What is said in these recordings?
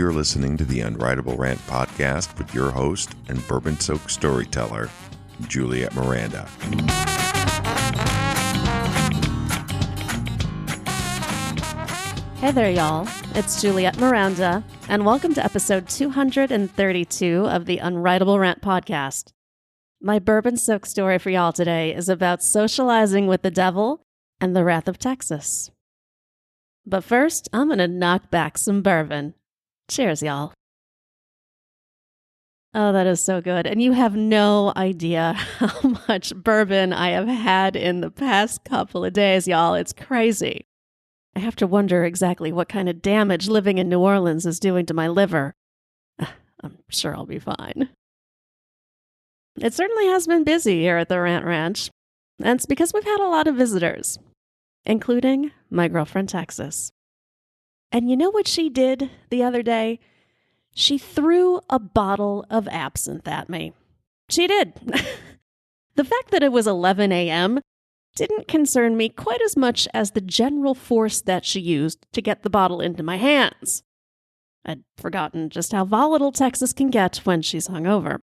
You're listening to the Unwritable Rant podcast with your host and bourbon-soaked storyteller, Juliette Miranda. Hey there, y'all. It's Juliette Miranda, and welcome to episode 232 of the Unwritable Rant podcast. My bourbon-soaked story for y'all today is about socializing with the devil and the wrath of Texas. But first, I'm going to knock back some bourbon. Cheers, y'all. Oh, that is so good. And you have no idea how much bourbon I have had in the past couple of days, y'all. It's crazy. I have to wonder exactly what kind of damage living in New Orleans is doing to my liver. I'm sure I'll be fine. It certainly has been busy here at the Rant Ranch, and it's because we've had a lot of visitors, including my girlfriend Texas. And you know what she did the other day? She threw a bottle of absinthe at me. She did. The fact that it was 11 a.m. didn't concern me quite as much as the general force that she used to get the bottle into my hands. I'd forgotten just how volatile Texas can get when she's hungover.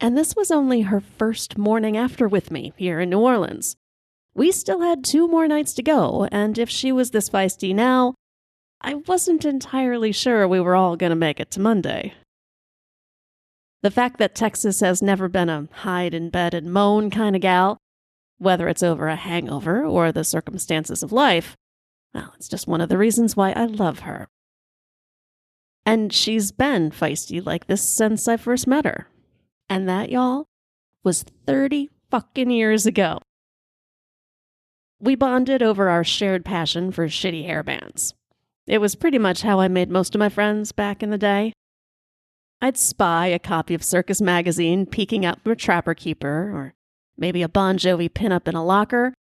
And this was only her first morning after with me here in New Orleans. We still had 2 more nights to go, and if she was this feisty now, I wasn't entirely sure we were all going to make it to Monday. The fact that Texas has never been a hide in bed and moan kind of gal, whether it's over a hangover or the circumstances of life, well, it's just one of the reasons why I love her. And she's been feisty like this since I first met her. And that, y'all, was 30 fucking years ago. We bonded over our shared passion for shitty hair bands. It was pretty much how I made most of my friends back in the day. I'd spy a copy of Circus magazine peeking out from a trapper keeper, or maybe a Bon Jovi pinup in a locker,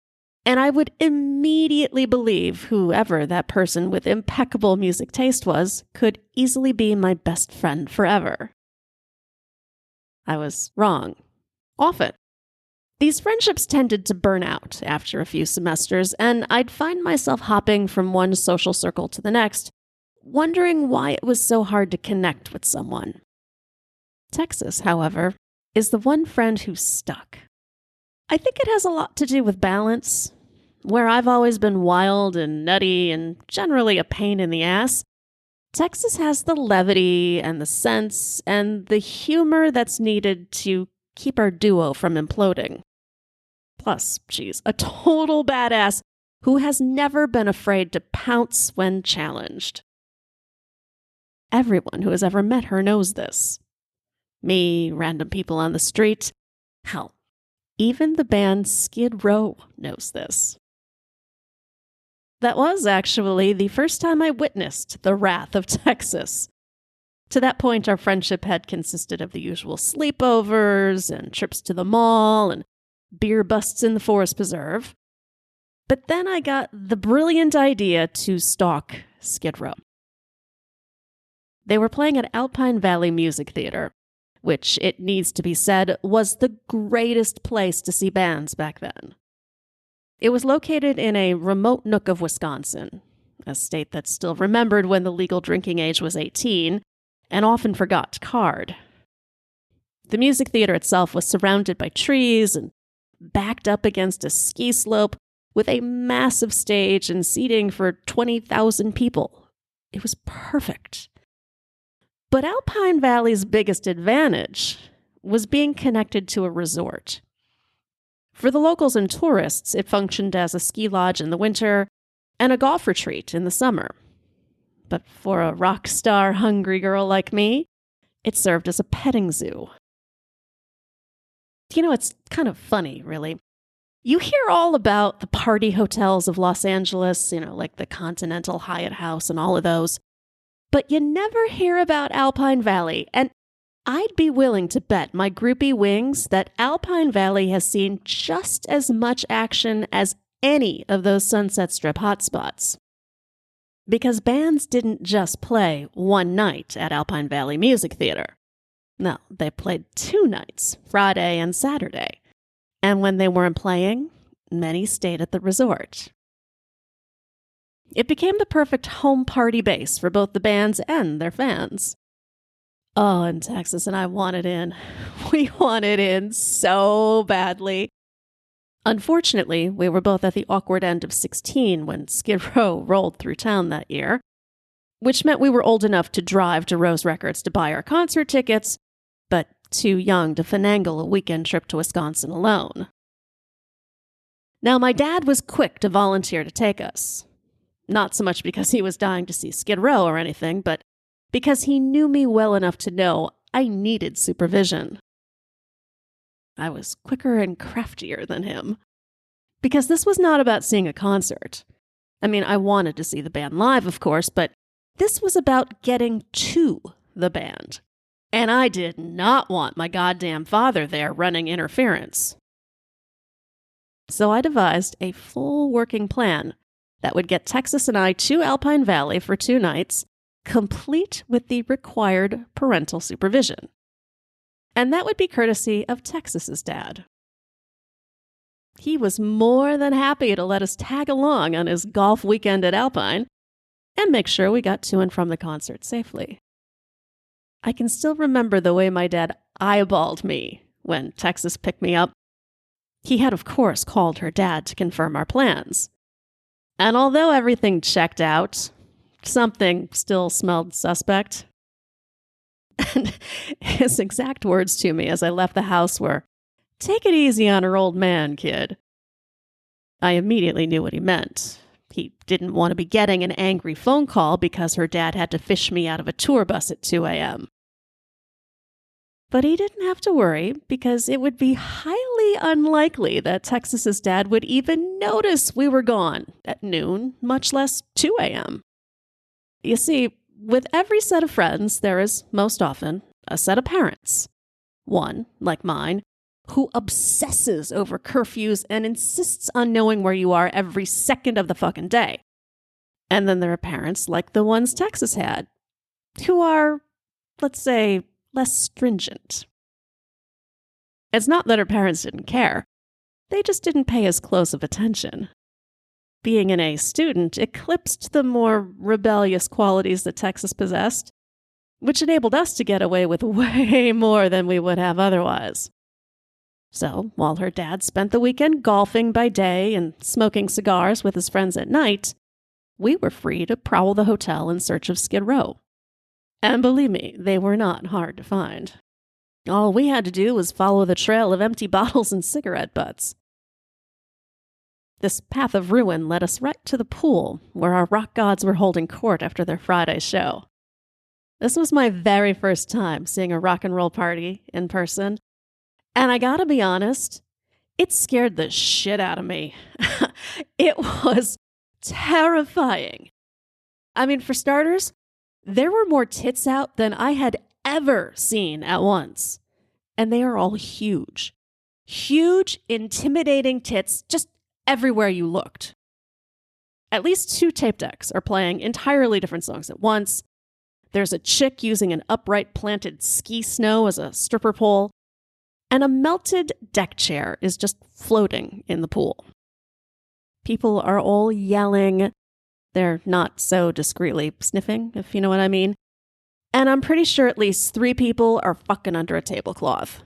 and I would immediately believe whoever that person with impeccable music taste was could easily be my best friend forever. I was wrong. Often. These friendships tended to burn out after a few semesters, and I'd find myself hopping from one social circle to the next, wondering why it was so hard to connect with someone. Texas, however, is the one friend who stuck. I think it has a lot to do with balance. Where I've always been wild and nutty and generally a pain in the ass, Texas has the levity and the sense and the humor that's needed to keep our duo from imploding. Plus, she's a total badass who has never been afraid to pounce when challenged. Everyone who has ever met her knows this. Me, random people on the street, hell, even the band Skid Row knows this. That was actually the first time I witnessed the wrath of Texas. To that point, our friendship had consisted of the usual sleepovers and trips to the mall and beer busts in the Forest Preserve. But then I got the brilliant idea to stalk Skid Row. They were playing at Alpine Valley Music Theater, which, it needs to be said, was the greatest place to see bands back then. It was located in a remote nook of Wisconsin, a state that still remembered when the legal drinking age was 18 and often forgot to card. The music theater itself was surrounded by trees and backed up against a ski slope with a massive stage and seating for 20,000 people. It was perfect. But Alpine Valley's biggest advantage was being connected to a resort. For the locals and tourists, it functioned as a ski lodge in the winter and a golf retreat in the summer. But for a rock star hungry girl like me, it served as a petting zoo. You know, it's kind of funny, really. You hear all about the party hotels of Los Angeles, like the Continental Hyatt House and all of those. But you never hear about Alpine Valley, and I'd be willing to bet my groupie wings that Alpine Valley has seen just as much action as any of those Sunset Strip hotspots. Because bands didn't just play one night at Alpine Valley Music Theater. No, they played 2 nights, Friday and Saturday. And when they weren't playing, many stayed at the resort. It became the perfect home party base for both the bands and their fans. Oh, and Texas and I wanted in. We wanted in so badly. Unfortunately, we were both at the awkward end of 16 when Skid Row rolled through town that year, which meant we were old enough to drive to Rose Records to buy our concert tickets, but too young to finagle a weekend trip to Wisconsin alone. Now, my dad was quick to volunteer to take us. Not so much because he was dying to see Skid Row or anything, but because he knew me well enough to know I needed supervision. I was quicker and craftier than him. Because this was not about seeing a concert. I mean, I wanted to see the band live, of course, but this was about getting to the band. And I did not want my goddamn father there running interference. So I devised a full working plan that would get Texas and I to Alpine Valley for 2 nights, complete with the required parental supervision. And that would be courtesy of Texas's dad. He was more than happy to let us tag along on his golf weekend at Alpine and make sure we got to and from the concert safely. I can still remember the way my dad eyeballed me when Texas picked me up. He had, of course, called her dad to confirm our plans. And although everything checked out, something still smelled suspect. And his exact words to me as I left the house were, "Take it easy on her old man, kid." I immediately knew what he meant. He didn't want to be getting an angry phone call because her dad had to fish me out of a tour bus at 2 a.m. But he didn't have to worry because it would be highly unlikely that Texas's dad would even notice we were gone at noon, much less 2 a.m. You see, with every set of friends, there is, most often, a set of parents. One, like mine, who obsesses over curfews and insists on knowing where you are every second of the fucking day. And then there are parents like the ones Texas had, who are, let's say, less stringent. It's not that her parents didn't care. They just didn't pay as close of attention. Being an A student eclipsed the more rebellious qualities that Texas possessed, which enabled us to get away with way more than we would have otherwise. So, while her dad spent the weekend golfing by day and smoking cigars with his friends at night, we were free to prowl the hotel in search of Skid Row. And believe me, they were not hard to find. All we had to do was follow the trail of empty bottles and cigarette butts. This path of ruin led us right to the pool, where our rock gods were holding court after their Friday show. This was my very first time seeing a rock and roll party in person, and I gotta be honest, it scared the shit out of me. It was terrifying. I mean, for starters, there were more tits out than I had ever seen at once, and they are all huge. Huge, intimidating tits, just everywhere you looked. At least 2 tape decks are playing entirely different songs at once. There's a chick using an upright planted ski snow as a stripper pole, and a melted deck chair is just floating in the pool. People are all yelling. They're not so discreetly sniffing, if you know what I mean. And I'm pretty sure at least 3 people are fucking under a tablecloth.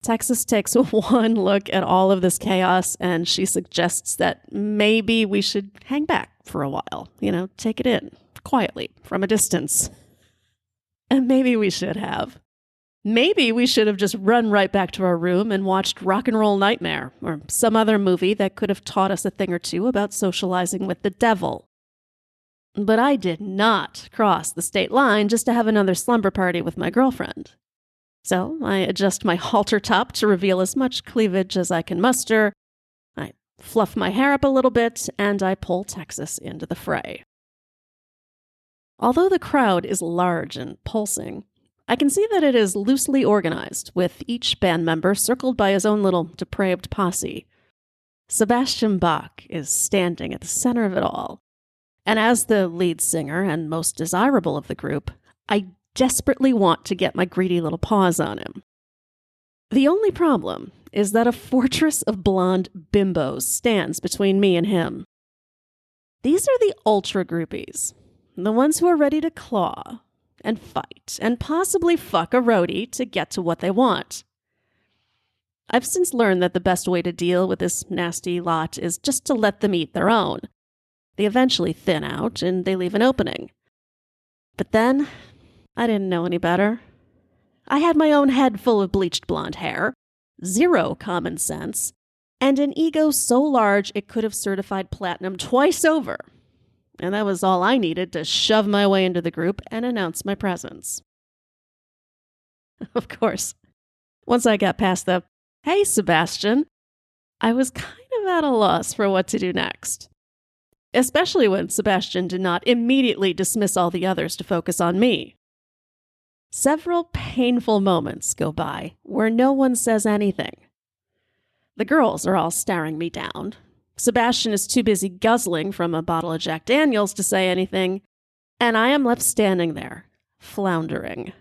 Texas takes one look at all of this chaos and she suggests that maybe we should hang back for a while. Take it in, quietly, from a distance. And maybe we should have. Maybe we should have just run right back to our room and watched Rock and Roll Nightmare or some other movie that could have taught us a thing or two about socializing with the devil. But I did not cross the state line just to have another slumber party with my girlfriend. So I adjust my halter top to reveal as much cleavage as I can muster. I fluff my hair up a little bit, and I pull Texas into the fray. Although the crowd is large and pulsing, I can see that it is loosely organized, with each band member circled by his own little depraved posse. Sebastian Bach is standing at the center of it all. And as the lead singer and most desirable of the group, I desperately want to get my greedy little paws on him. The only problem is that a fortress of blonde bimbos stands between me and him. These are the ultra groupies, the ones who are ready to claw and fight and possibly fuck a roadie to get to what they want. I've since learned that the best way to deal with this nasty lot is just to let them eat their own. They eventually thin out and they leave an opening. But then, I didn't know any better. I had my own head full of bleached blonde hair, zero common sense, and an ego so large it could have certified platinum twice over. And that was all I needed to shove my way into the group and announce my presence. Of course, once I got past the, "Hey, Sebastian," I was kind of at a loss for what to do next. Especially when Sebastian did not immediately dismiss all the others to focus on me. Several painful moments go by where no one says anything. The girls are all staring me down. Sebastian is too busy guzzling from a bottle of Jack Daniels to say anything, and I am left standing there, floundering.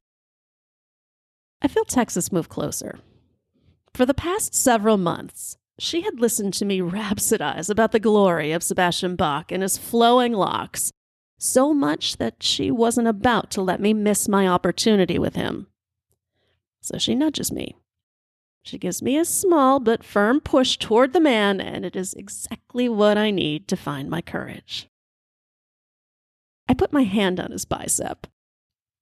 I feel Texas move closer. For the past several months, she had listened to me rhapsodize about the glory of Sebastian Bach and his flowing locks, so much that she wasn't about to let me miss my opportunity with him. So she nudges me. She gives me a small but firm push toward the man, and it is exactly what I need to find my courage. I put my hand on his bicep.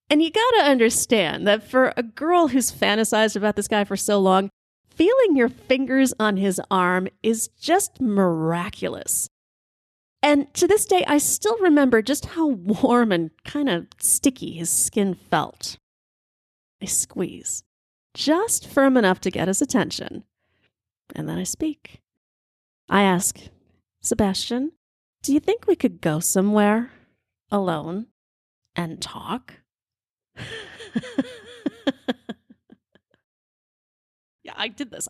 And you gotta understand that for a girl who's fantasized about this guy for so long, feeling your fingers on his arm is just miraculous. And to this day, I still remember just how warm and kind of sticky his skin felt. I squeeze, just firm enough to get his attention. And then I speak. I ask, "Sebastian, do you think we could go somewhere alone and talk?" Yeah, I did this.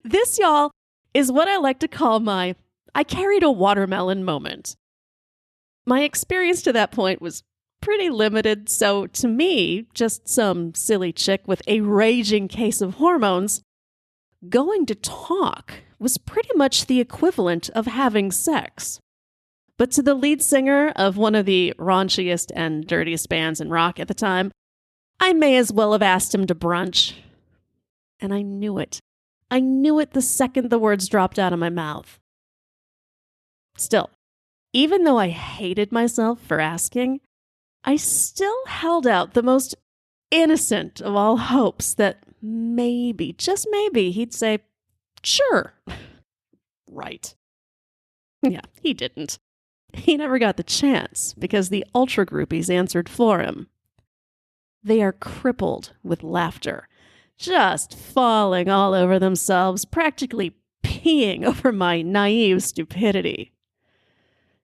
This, y'all, is what I like to call my "I carried a watermelon" moment. My experience to that point was pretty limited, so to me, just some silly chick with a raging case of hormones, going to talk was pretty much the equivalent of having sex. But to the lead singer of one of the raunchiest and dirtiest bands in rock at the time, I may as well have asked him to brunch. And I knew it. I knew it the second the words dropped out of my mouth. Still, even though I hated myself for asking, I still held out the most innocent of all hopes that maybe, just maybe, he'd say, "Sure." Right. Yeah, he didn't. He never got the chance because the ultra groupies answered for him. They are crippled with laughter, just falling all over themselves, practically peeing over my naive stupidity.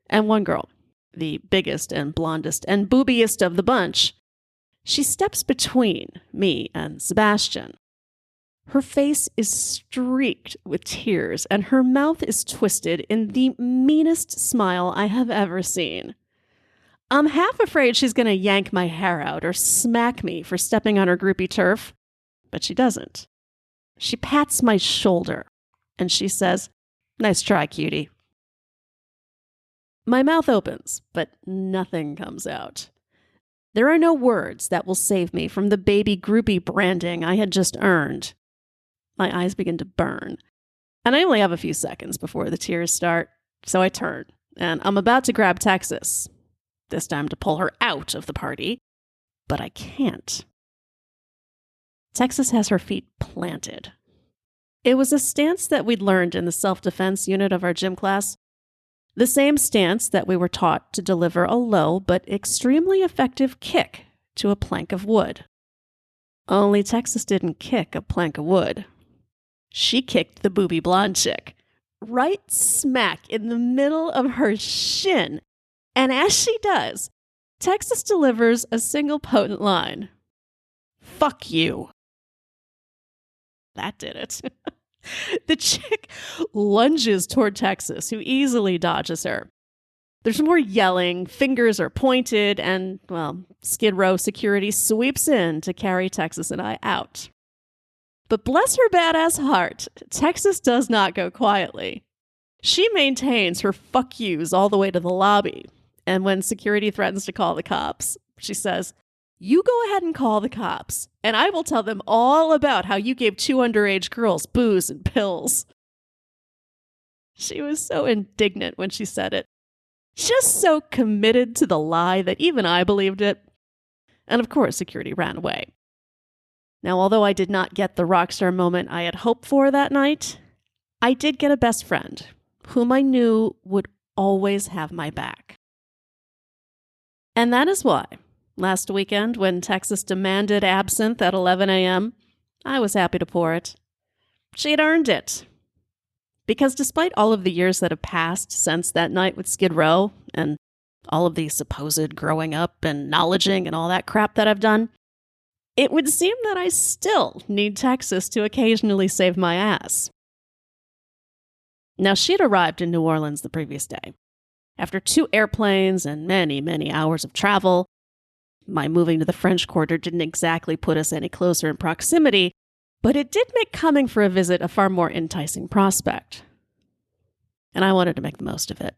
And one girl, the biggest and blondest and boobiest of the bunch, she steps between me and Sebastian. Her face is streaked with tears, and her mouth is twisted in the meanest smile I have ever seen. I'm half afraid she's going to yank my hair out or smack me for stepping on her groupie turf, but she doesn't. She pats my shoulder, and she says, "Nice try, cutie." My mouth opens, but nothing comes out. There are no words that will save me from the baby groupie branding I had just earned. My eyes begin to burn, and I only have a few seconds before the tears start, so I turn, and I'm about to grab Texas, this time to pull her out of the party, but I can't. Texas has her feet planted. It was a stance that we'd learned in the self-defense unit of our gym class, the same stance that we were taught to deliver a low but extremely effective kick to a plank of wood. Only Texas didn't kick a plank of wood. She kicked the booby blonde chick right smack in the middle of her shin. And as she does, Texas delivers a single potent line. "Fuck you." That did it. The chick lunges toward Texas, who easily dodges her. There's more yelling, fingers are pointed, and, well, Skid Row security sweeps in to carry Texas and I out. But bless her badass heart, Texas does not go quietly. She maintains her fuck yous all the way to the lobby. And when security threatens to call the cops, she says, "You go ahead and call the cops, and I will tell them all about how you gave 2 underage girls booze and pills." She was so indignant when she said it. Just so committed to the lie that even I believed it. And of course, security ran away. Now, although I did not get the rock star moment I had hoped for that night, I did get a best friend whom I knew would always have my back. And that is why, last weekend, when Texas demanded absinthe at 11 a.m., I was happy to pour it. She'd earned it. Because despite all of the years that have passed since that night with Skid Row and all of the supposed growing up and knowledging and all that crap that I've done, it would seem that I still need Texas to occasionally save my ass. Now, she'd arrived in New Orleans the previous day. After 2 airplanes and many, many hours of travel, my moving to the French Quarter didn't exactly put us any closer in proximity, but it did make coming for a visit a far more enticing prospect. And I wanted to make the most of it.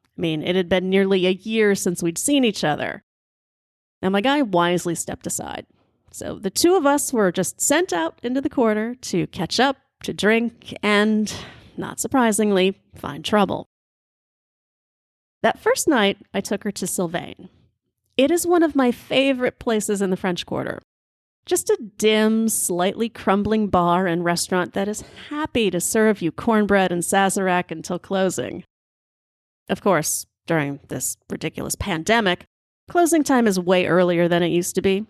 I mean, it had been nearly a year since we'd seen each other. Now, my guy wisely stepped aside. So the 2 of us were just sent out into the Quarter to catch up, to drink, and, not surprisingly, find trouble. That first night, I took her to Sylvain. It is one of my favorite places in the French Quarter. Just a dim, slightly crumbling bar and restaurant that is happy to serve you cornbread and sazerac until closing. Of course, during this ridiculous pandemic, closing time is way earlier than it used to be,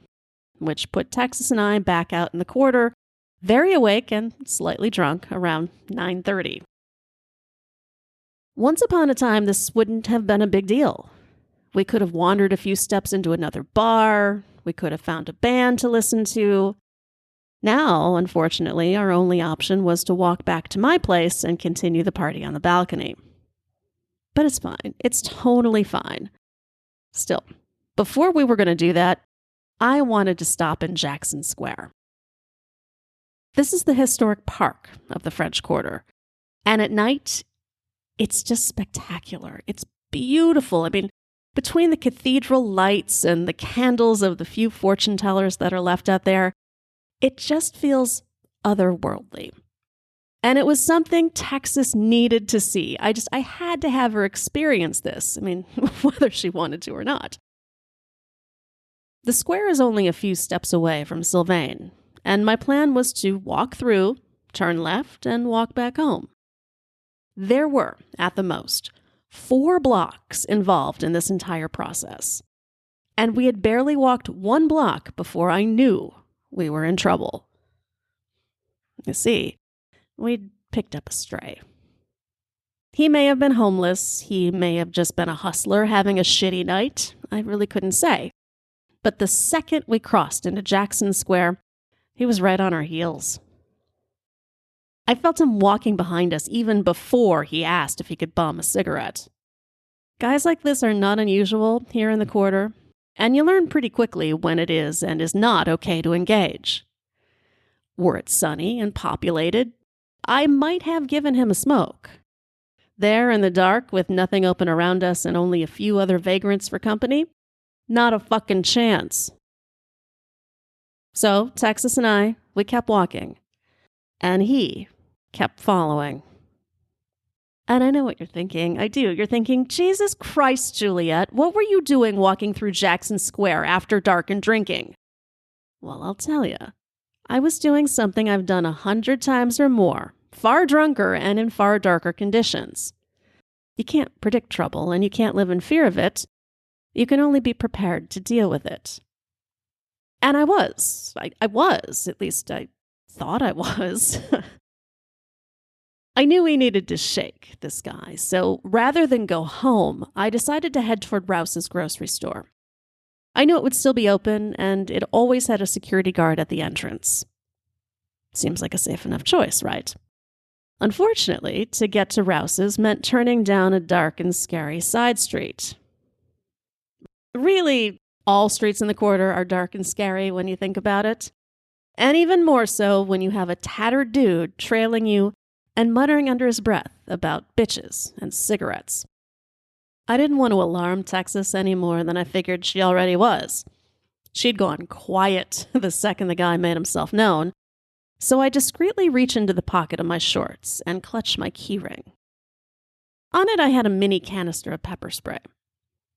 which put Texas and I back out in the Quarter, very awake and slightly drunk, around 9:30. Once upon a time, this wouldn't have been a big deal. We could have wandered a few steps into another bar. We could have found a band to listen to. Now, unfortunately, our only option was to walk back to my place and continue the party on the balcony. But it's fine. It's totally fine. Still, before we were going to do that, I wanted to stop in Jackson Square. This is the historic park of the French Quarter. And at night, it's just spectacular. It's beautiful. I mean, between the cathedral lights and the candles of the few fortune tellers that are left out there, it just feels otherworldly. And it was something Texas needed to see. I had to have her experience this. I mean, whether she wanted to or not. The square is only a few steps away from Sylvain, and my plan was to walk through, turn left, and walk back home. There were, at the most, 4 blocks involved in this entire process. And we had barely walked 1 block before I knew we were in trouble. You see, we'd picked up a stray. He may have been homeless. He may have just been a hustler having a shitty night. I really couldn't say. But the second we crossed into Jackson Square, he was right on our heels. I felt him walking behind us even before he asked if he could bum a cigarette. Guys like this are not unusual here in the Quarter, and you learn pretty quickly when it is and is not okay to engage. Were it sunny and populated, I might have given him a smoke. There in the dark with nothing open around us and only a few other vagrants for company, not a fucking chance. So, Texas and I, we kept walking. And he kept following. And I know what you're thinking. I do. You're thinking, Jesus Christ, Juliette, what were you doing walking through Jackson Square after dark and drinking? Well, I'll tell you. I was doing something I've done 100 times or more, far drunker and in far darker conditions. You can't predict trouble and you can't live in fear of it. You can only be prepared to deal with it. And I was. I was. At least I thought I was. I knew we needed to shake this guy, so rather than go home, I decided to head toward Rouse's grocery store. I knew it would still be open, and it always had a security guard at the entrance. Seems like a safe enough choice, right? Unfortunately, to get to Rouse's meant turning down a dark and scary side street. Really, all streets in the Quarter are dark and scary when you think about it. And even more so when you have a tattered dude trailing you and muttering under his breath about bitches and cigarettes. I didn't want to alarm Texas any more than I figured she already was. She'd gone quiet the second the guy made himself known, so I discreetly reached into the pocket of my shorts and clutched my keyring. On it I had a mini canister of pepper spray.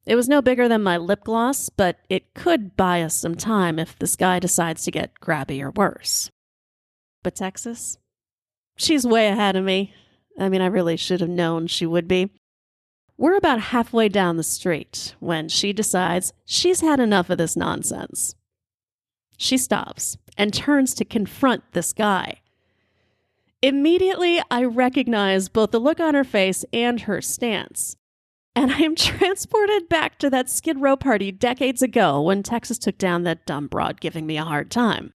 It was no bigger than my lip gloss, but it could buy us some time if this guy decides to get grabby or worse. But Texas? She's way ahead of me. I really should have known she would be. We're about halfway down the street when she decides she's had enough of this nonsense. She stops and turns to confront this guy. Immediately, I recognize both the look on her face and her stance. And I am transported back to that Skid Row party decades ago when Texas took down that dumb broad giving me a hard time.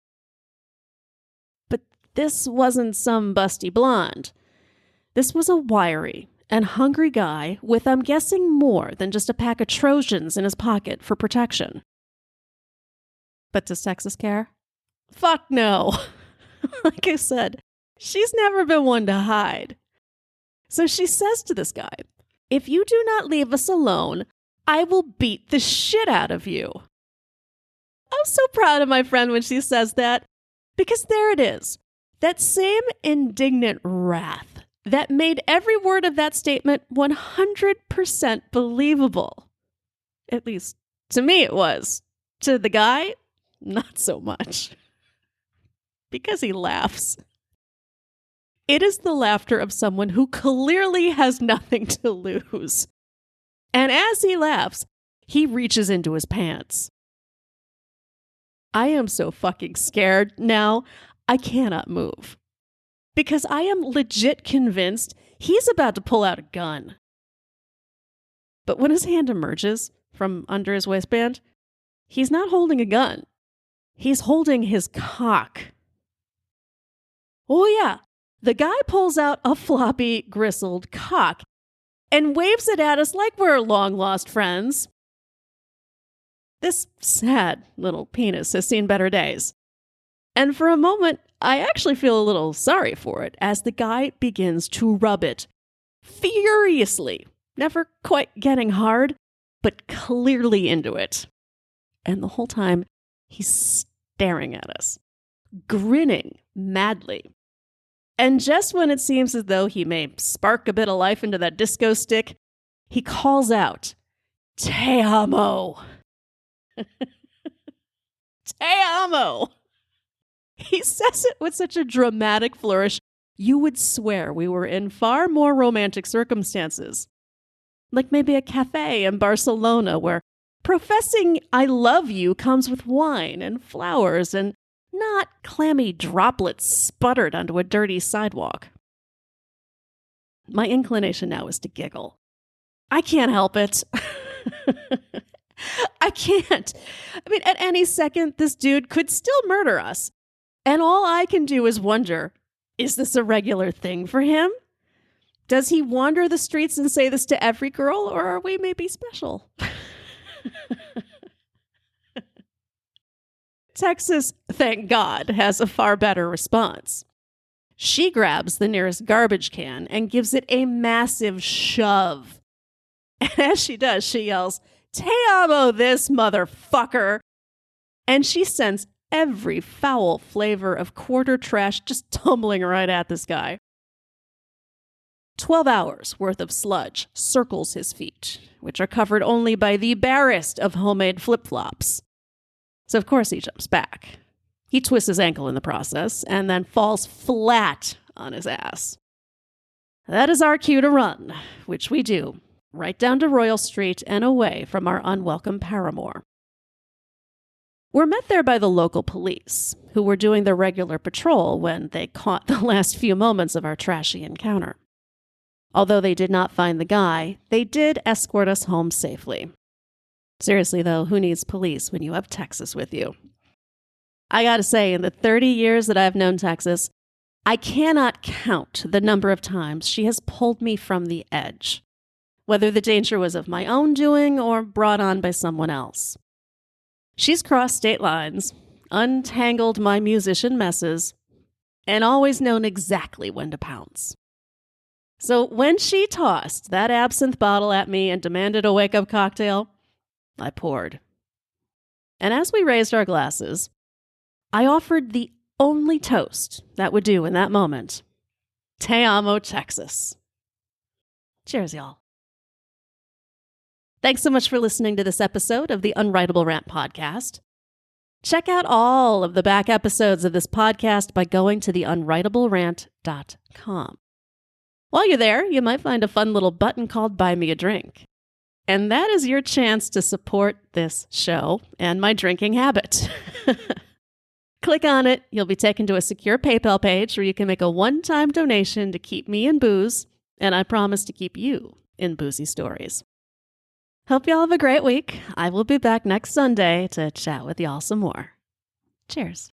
But this wasn't some busty blonde. This was a wiry and hungry guy with, I'm guessing, more than just a pack of Trojans in his pocket for protection. But does Texas care? Fuck no. Like I said, she's never been one to hide. So she says to this guy, "If you do not leave us alone, I will beat the shit out of you." I'm so proud of my friend when she says that, because there it is. That same indignant wrath that made every word of that statement 100% believable. At least, to me it was. To the guy, not so much. Because he laughs. It is the laughter of someone who clearly has nothing to lose. And as he laughs, he reaches into his pants. I am so fucking scared now, I cannot move. Because I am legit convinced he's about to pull out a gun. But when his hand emerges from under his waistband, he's not holding a gun. He's holding his cock. Oh yeah, the guy pulls out a floppy, gristled cock and waves it at us like we're long-lost friends. This sad little penis has seen better days. And for a moment, I actually feel a little sorry for it as the guy begins to rub it furiously, never quite getting hard, but clearly into it. And the whole time, he's staring at us, grinning madly. And just when it seems as though he may spark a bit of life into that disco stick, he calls out, "Te amo." Te amo. He says it with such a dramatic flourish, you would swear we were in far more romantic circumstances. Like maybe a cafe in Barcelona where professing I love you comes with wine and flowers and not clammy droplets sputtered onto a dirty sidewalk. My inclination now is to giggle. I can't help it. I can't. At any second, this dude could still murder us. And all I can do is wonder, is this a regular thing for him? Does he wander the streets and say this to every girl, or are we maybe special? Texas, thank God, has a far better response. She grabs the nearest garbage can and gives it a massive shove. And as she does, she yells, "Te amo this motherfucker!" And she sends every foul flavor of quarter trash just tumbling right at this guy. 12 hours worth of sludge circles his feet, which are covered only by the barest of homemade flip-flops. So of course he jumps back. He twists his ankle in the process and then falls flat on his ass. That is our cue to run, which we do, right down to Royal Street and away from our unwelcome paramour. We're met there by the local police, who were doing their regular patrol when they caught the last few moments of our trashy encounter. Although they did not find the guy, they did escort us home safely. Seriously, though, who needs police when you have Texas with you? I gotta say, in the 30 years that I've known Texas, I cannot count the number of times she has pulled me from the edge, whether the danger was of my own doing or brought on by someone else. She's crossed state lines, untangled my musician messes, and always known exactly when to pounce. So when she tossed that absinthe bottle at me and demanded a wake-up cocktail, I poured. And as we raised our glasses, I offered the only toast that would do in that moment. Te amo, Texas. Cheers, y'all. Thanks so much for listening to this episode of the Unwritable Rant podcast. Check out all of the back episodes of this podcast by going to theunwritablerant.com. While you're there, you might find a fun little button called Buy Me a Drink. And that is your chance to support this show and my drinking habit. Click on it. You'll be taken to a secure PayPal page where you can make a one-time donation to keep me in booze, and I promise to keep you in boozy stories. Hope y'all have a great week. I will be back next Sunday to chat with y'all some more. Cheers.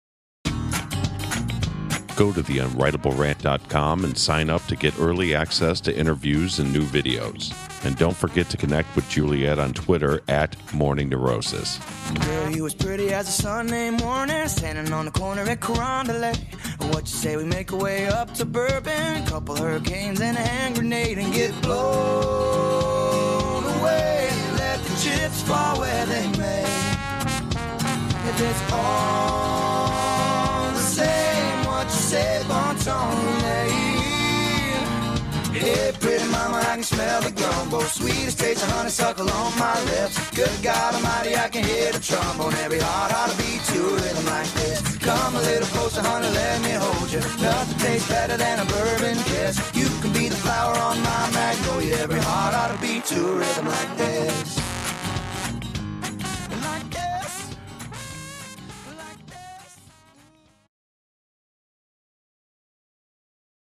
Go to theunwritablerant.com and sign up to get early access to interviews and new videos. And don't forget to connect with Juliette on Twitter at Morning Neurosis. Girl, you was pretty as a Sunday morning, standing on the corner at Carondelet. What you say we make our way up to Bourbon, a couple hurricanes and a hand grenade, and get blown away and let the chips fall where they may. If it's all the same, what you say, bon ton lady. Hey, pretty mama, I can smell the gumbo. Sweetest taste of honeysuckle on my lips. Good God Almighty, I can hear the trombone. Every heart ought to beat to a rhythm like this. Come a little closer, honey, let me hold you. Nothing tastes better than a bourbon kiss. You can be the flower on my magnolia. Every heart ought to beat to a rhythm like this.